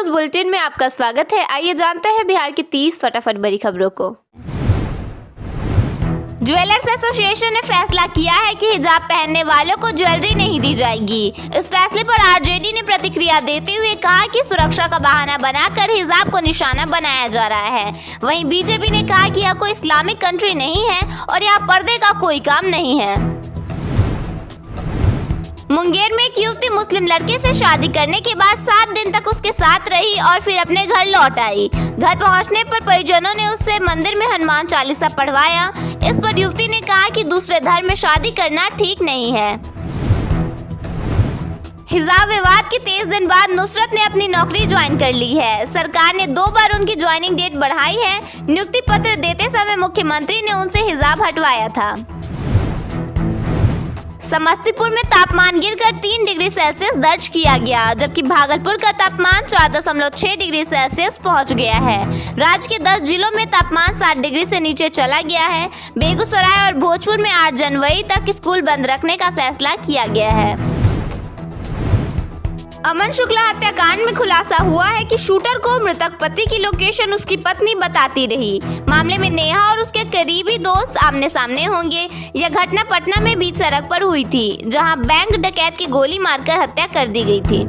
News bulletin में आपका स्वागत है। आइए जानते हैं बिहार की 30 फटाफट बड़ी खबरों को। ज्वेलर्स एसोसिएशन ने फैसला किया है कि हिजाब पहनने वालों को ज्वेलरी नहीं दी जाएगी। इस फैसले पर आरजेडी ने प्रतिक्रिया देते हुए कहा कि सुरक्षा का बहाना बनाकर हिजाब को निशाना बनाया जा रहा है। वहीं बीजेपी ने कहा कि यह कोई इस्लामिक कंट्री नहीं है और यहाँ पर्दे का कोई काम नहीं है। मुंगेर में एक युवती मुस्लिम लड़के से शादी करने के बाद 7 दिन तक उसके साथ रही और फिर अपने घर लौट आई। घर पहुंचने पर परिजनों ने उससे मंदिर में हनुमान चालीसा पढ़वाया। इस पर युवती ने कहा कि दूसरे धर्म में शादी करना ठीक नहीं है। हिजाब विवाद के 23 दिन बाद नुसरत ने अपनी नौकरी ज्वाइन कर ली है। सरकार ने 2 बार उनकी ज्वाइनिंग डेट बढ़ाई है। नियुक्ति पत्र देते समय मुख्यमंत्री ने उनसे हिजाब हटवाया था। समस्तीपुर में तापमान गिरकर 3 डिग्री सेल्सियस दर्ज किया गया, जबकि भागलपुर का तापमान 4.6 डिग्री सेल्सियस पहुंच गया है। राज्य के 10 जिलों में तापमान 7 डिग्री से नीचे चला गया है। बेगूसराय और भोजपुर में 8 जनवरी तक स्कूल बंद रखने का फैसला किया गया है। अमन शुक्ला हत्याकांड में खुलासा हुआ है कि शूटर को मृतक पति की लोकेशन उसकी पत्नी बताती रही। मामले में नेहा और उसके करीबी दोस्त आमने सामने होंगे। यह घटना पटना में बीच सड़क पर हुई थी, जहां बैंक डकैत की गोली मारकर हत्या कर दी गई थी।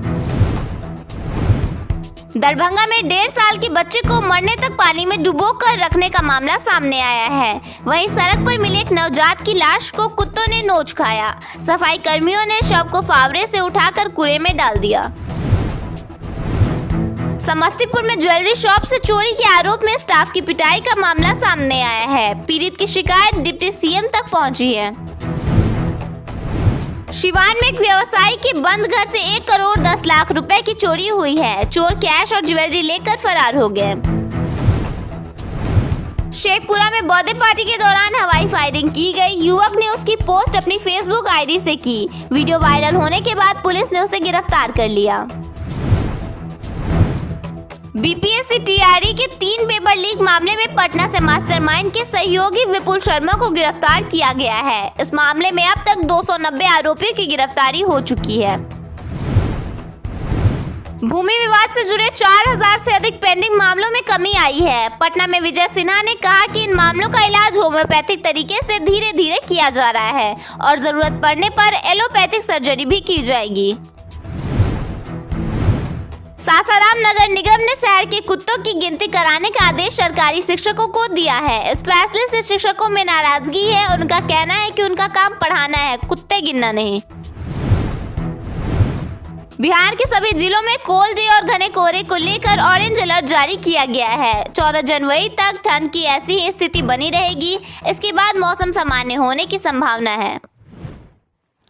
दरभंगा में 1.5 साल के बच्चे को मरने तक पानी में डुबोकर रखने का मामला सामने आया है। वहीं सड़क पर मिले एक नवजात की लाश को कुत्तों ने नोच खाया। सफाई कर्मियों ने शव को फावड़े से उठाकर कुएं में डाल दिया। समस्तीपुर में ज्वेलरी शॉप से चोरी के आरोप में स्टाफ की पिटाई का मामला सामने आया है। पीड़ित की शिकायत डिप्टी सीएम तक पहुंची है। सिवान में एक व्यवसायी के बंद घर से 1 करोड़ 10 लाख रुपए की चोरी हुई है। चोर कैश और ज्वेलरी लेकर फरार हो गए। शेखपुरा में बर्थडे पार्टी के दौरान हवाई फायरिंग की गई। युवक ने उसकी पोस्ट अपनी फेसबुक आईडी से की। वीडियो वायरल होने के बाद पुलिस ने उसे गिरफ्तार कर लिया। बीपीएससी टीआरई के 3 पेपर लीक मामले में पटना से मास्टरमाइंड के सहयोगी विपुल शर्मा को गिरफ्तार किया गया है। इस मामले में अब तक 290 आरोपियों की गिरफ्तारी हो चुकी है। भूमि विवाद से जुड़े 4000 से अधिक पेंडिंग मामलों में कमी आई है। पटना में विजय सिन्हा ने कहा कि इन मामलों का इलाज होम्योपैथिक तरीके से धीरे धीरे किया जा रहा है और जरूरत पड़ने पर एलोपैथिक सर्जरी भी की जाएगी। सासाराम नगर निगम ने शहर के कुत्तों की गिनती कराने का आदेश सरकारी शिक्षकों को दिया है। इस फैसले से शिक्षकों में नाराजगी है। उनका कहना है कि उनका काम पढ़ाना है, कुत्ते गिनना नहीं। बिहार के सभी जिलों में कोल्ड डे और घने कोहरे को लेकर ऑरेंज अलर्ट जारी किया गया है। 14 जनवरी तक ठंड की ऐसी ही स्थिति बनी रहेगी। इसके बाद मौसम सामान्य होने की संभावना है।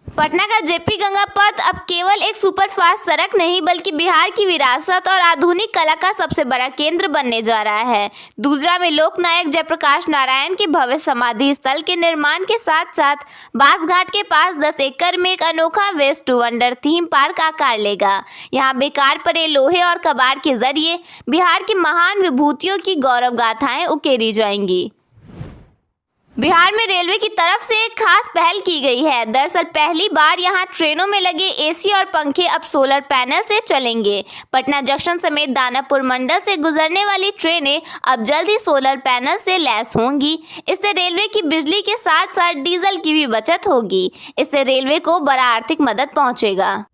पटना का जेपी गंगा पथ अब केवल एक सुपरफास्ट सड़क नहीं बल्कि बिहार की विरासत और आधुनिक कला का सबसे बड़ा केंद्र बनने जा रहा है। दूसरा में लोकनायक जयप्रकाश नारायण के भव्य समाधि स्थल के निर्माण के साथ साथ बासघाट के पास 10 एकड़ में एक अनोखा waste to wonder theme park आकार लेगा। यहाँ बेकार पड़े लोहे और कबाड़ के जरिए बिहार की महान विभूतियों की गौरव गाथाएं उकेरी जाएंगी। बिहार में रेलवे की तरफ से एक खास पहल की गई है। दरअसल पहली बार यहां ट्रेनों में लगे एसी और पंखे अब सोलर पैनल से चलेंगे। पटना जंक्शन समेत दानापुर मंडल से गुजरने वाली ट्रेनें अब जल्द ही सोलर पैनल से लैस होंगी। इससे रेलवे की बिजली के साथ साथ डीजल की भी बचत होगी। इससे रेलवे को बड़ा आर्थिक मदद पहुंचेगा।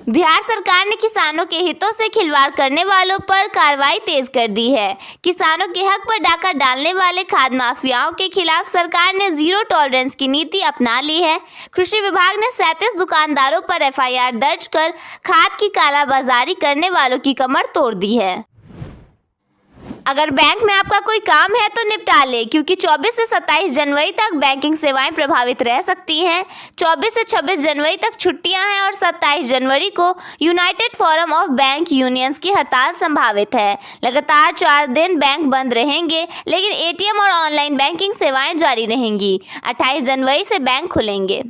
बिहार सरकार ने किसानों के हितों से खिलवाड़ करने वालों पर कार्रवाई तेज कर दी है। किसानों के हक पर डाका डालने वाले खाद माफियाओं के खिलाफ सरकार ने जीरो टॉलरेंस की नीति अपना ली है। कृषि विभाग ने 37 दुकानदारों पर एफआईआर दर्ज कर खाद की कालाबाजारी करने वालों की कमर तोड़ दी है। अगर बैंक में आपका कोई काम है तो निपटा ले, क्योंकि 24 से 27 जनवरी तक बैंकिंग सेवाएं प्रभावित रह सकती हैं। 24 से 26 जनवरी तक छुट्टियां हैं और 27 जनवरी को United forum of bank unions की हड़ताल संभावित है। लगातार 4 दिन बैंक बंद रहेंगे, लेकिन एटीएम और ऑनलाइन बैंकिंग सेवाएं जारी रहेंगी। 28 जनवरी से बैंक खुलेंगे।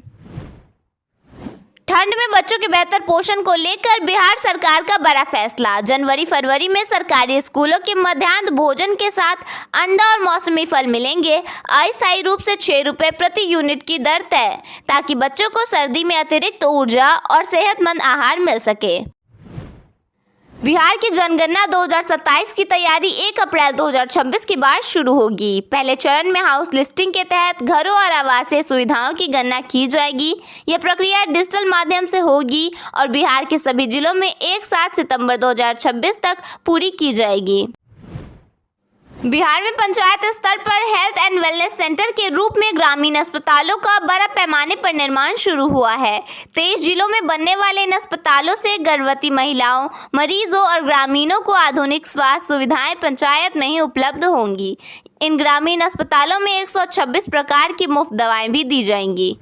ठंड में बच्चों के बेहतर पोषण को लेकर बिहार सरकार का बड़ा फैसला। जनवरी फरवरी में सरकारी स्कूलों के मध्याह्न भोजन के साथ अंडा और मौसमी फल मिलेंगे। अस्थायी रूप से 6 रुपये प्रति यूनिट की दर तय, ताकि बच्चों को सर्दी में अतिरिक्त ऊर्जा और सेहतमंद आहार मिल सके। बिहार की जनगणना 2027 की तैयारी 1 अप्रैल 2026 के बाद शुरू होगी। पहले चरण में हाउस लिस्टिंग के तहत घरों और आवासीय सुविधाओं की गणना की जाएगी। यह प्रक्रिया डिजिटल माध्यम से होगी और बिहार के सभी जिलों में 7 सितंबर 2026 तक पूरी की जाएगी। बिहार में पंचायत स्तर पर हेल्थ एंड वेलनेस सेंटर के रूप में ग्रामीण अस्पतालों का बड़ा पैमाने पर निर्माण शुरू हुआ है। 23 जिलों में बनने वाले इन अस्पतालों से गर्भवती महिलाओं, मरीजों और ग्रामीणों को आधुनिक स्वास्थ्य सुविधाएं पंचायत में ही उपलब्ध होंगी। इन ग्रामीण अस्पतालों में 126 प्रकार की मुफ्त दवाएं भी दी जाएंगी।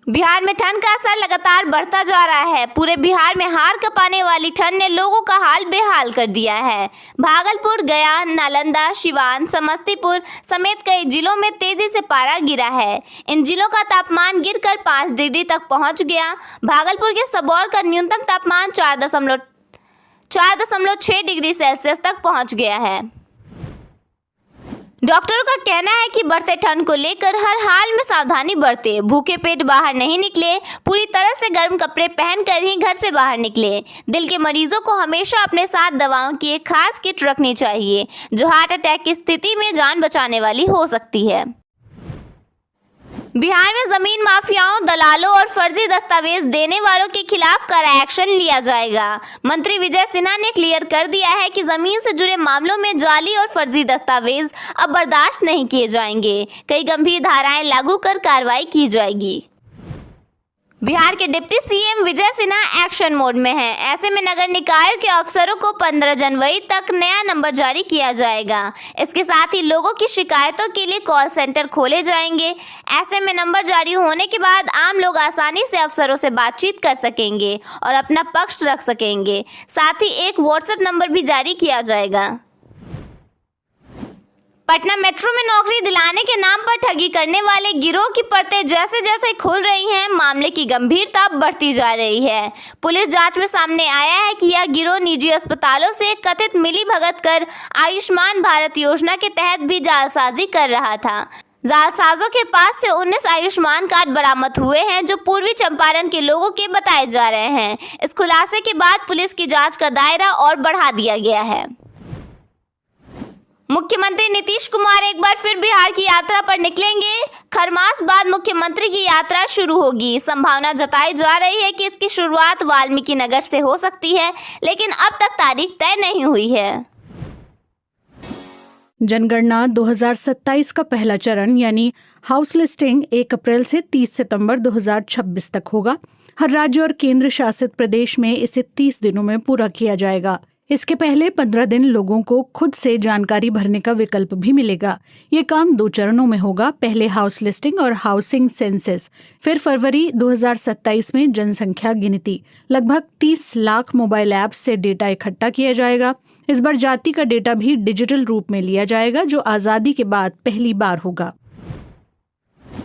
बिहार में ठंड का असर लगातार बढ़ता जा रहा है। पूरे बिहार में हाड़ कांपने वाली ठंड ने लोगों का हाल बेहाल कर दिया है। भागलपुर, गया, नालंदा, सिवान, समस्तीपुर समेत कई जिलों में तेजी से पारा गिरा है। इन जिलों का तापमान गिरकर 5 डिग्री तक पहुंच गया। भागलपुर के सबौर का न्यूनतम तापमान 4.6 डिग्री सेल्सियस तक पहुंच गया है। डॉक्टरों का कहना है कि बढ़ते ठंड को लेकर हर हाल में सावधानी बरतें। भूखे पेट बाहर नहीं निकले, पूरी तरह से गर्म कपड़े पहनकर ही घर से बाहर निकले। दिल के मरीजों को हमेशा अपने साथ दवाओं की एक खास किट रखनी चाहिए, जो हार्ट अटैक की स्थिति में जान बचाने वाली हो सकती है। बिहार में जमीन माफियाओं, दलालों और फर्जी दस्तावेज देने वालों के खिलाफ कड़ा एक्शन लिया जाएगा। मंत्री विजय सिन्हा ने क्लियर कर दिया है कि जमीन से जुड़े मामलों में जाली और फर्जी दस्तावेज अब बर्दाश्त नहीं किए जाएंगे। कई गंभीर धाराएं लागू कर कार्रवाई की जाएगी। बिहार के deputy CM Vijay Sinha action mode में हैं। ऐसे में नगर निकायों के अफसरों को 15 जनवरी तक नया नंबर जारी किया जाएगा। इसके साथ ही लोगों की शिकायतों के लिए कॉल सेंटर खोले जाएंगे। ऐसे में नंबर जारी होने के बाद आम लोग आसानी से अफसरों से बातचीत कर सकेंगे और अपना पक्ष रख सकेंगे। साथ ही एक व्हाट्सएप नंबर भी जारी किया जाएगा। पटना मेट्रो में नौकरी दिलाने के नाम पर ठगी करने वाले गिरोह की परतें जैसे जैसे खुल रही हैं, मामले की गंभीरता बढ़ती जा रही है। पुलिस जांच में सामने आया है कि यह गिरोह निजी अस्पतालों से कथित मिलीभगत कर आयुष्मान भारत योजना के तहत भी जालसाजी कर रहा था। जालसाजों के पास से 19 आयुष्मान कार्ड बरामद हुए हैं, जो पूर्वी चंपारण के लोगों के बताए जा रहे हैं। इस खुलासे के बाद पुलिस की जाँच का दायरा और बढ़ा दिया गया है। मुख्यमंत्री नीतीश कुमार एक बार फिर बिहार की यात्रा पर निकलेंगे। खरमास बाद मुख्यमंत्री की यात्रा शुरू होगी। संभावना जताई जा रही है कि इसकी शुरुआत वाल्मीकि नगर से हो सकती है, लेकिन अब तक तारीख तय नहीं हुई है। जनगणना 2027 का पहला चरण यानी हाउस लिस्टिंग 1 अप्रैल से 30 सितंबर 2026 तक होगा। हर राज्य और केंद्र शासित प्रदेश में इसे 30 दिनों में पूरा किया जाएगा। इसके पहले 15 दिन लोगों को खुद से जानकारी भरने का विकल्प भी मिलेगा। ये काम 2 चरणों में होगा। पहले हाउस लिस्टिंग और हाउसिंग सेंसस, फिर फरवरी 2027 में जनसंख्या गिनती। लगभग 30 लाख मोबाइल ऐप्स से डेटा इकट्ठा किया जाएगा। इस बार जाति का डेटा भी डिजिटल रूप में लिया जाएगा, जो आज़ादी के बाद पहली बार होगा।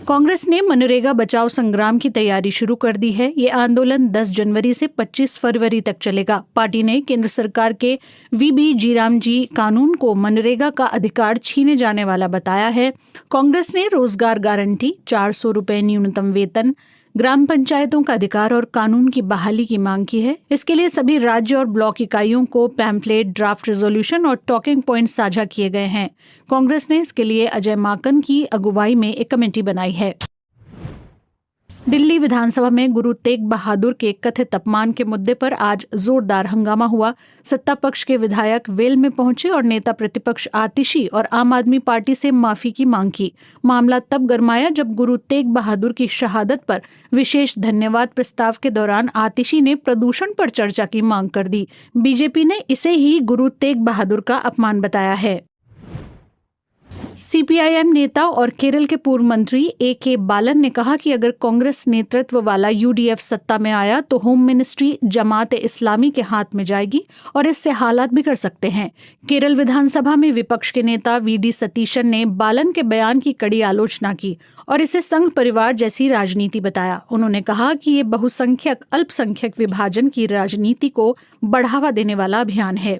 कांग्रेस ने मनरेगा बचाओ संग्राम की तैयारी शुरू कर दी है। ये आंदोलन 10 जनवरी से 25 फरवरी तक चलेगा। पार्टी ने केंद्र सरकार के वीबी जीरामजी कानून को मनरेगा का अधिकार छीने जाने वाला बताया है। कांग्रेस ने रोजगार गारंटी, 400 रुपए न्यूनतम वेतन, ग्राम पंचायतों का अधिकार और कानून की बहाली की मांग की है। इसके लिए सभी राज्य और ब्लॉक इकाइयों को पैम्फलेट, ड्राफ्ट रेजोल्यूशन और टॉकिंग पॉइंट साझा किए गए हैं। कांग्रेस ने इसके लिए अजय माकन की अगुवाई में एक कमेटी बनाई है। दिल्ली विधानसभा में गुरु तेग बहादुर के कथित अपमान के मुद्दे पर आज जोरदार हंगामा हुआ। सत्ता पक्ष के विधायक वेल में पहुंचे और नेता प्रतिपक्ष आतिशी और आम आदमी पार्टी से माफी की मांग की। मामला तब गरमाया जब गुरु तेग बहादुर की शहादत पर विशेष धन्यवाद प्रस्ताव के दौरान आतिशी ने प्रदूषण पर चर्चा की मांग कर दी। बीजेपी ने इसे ही गुरु तेग बहादुर का अपमान बताया है। सीपीआईएम नेता और केरल के पूर्व मंत्री ए.के. बालन ने कहा कि अगर कांग्रेस नेतृत्व वाला यूडीएफ सत्ता में आया तो होम मिनिस्ट्री जमात इस्लामी के हाथ में जाएगी और इससे हालात बिगड़ सकते हैं। केरल विधानसभा में विपक्ष के नेता वी.डी. सतीशन ने बालन के बयान की कड़ी आलोचना की और इसे संघ परिवार जैसी राजनीति बताया। उन्होंने कहा कि ये बहुसंख्यक अल्पसंख्यक विभाजन की राजनीति को बढ़ावा देने वाला अभियान है।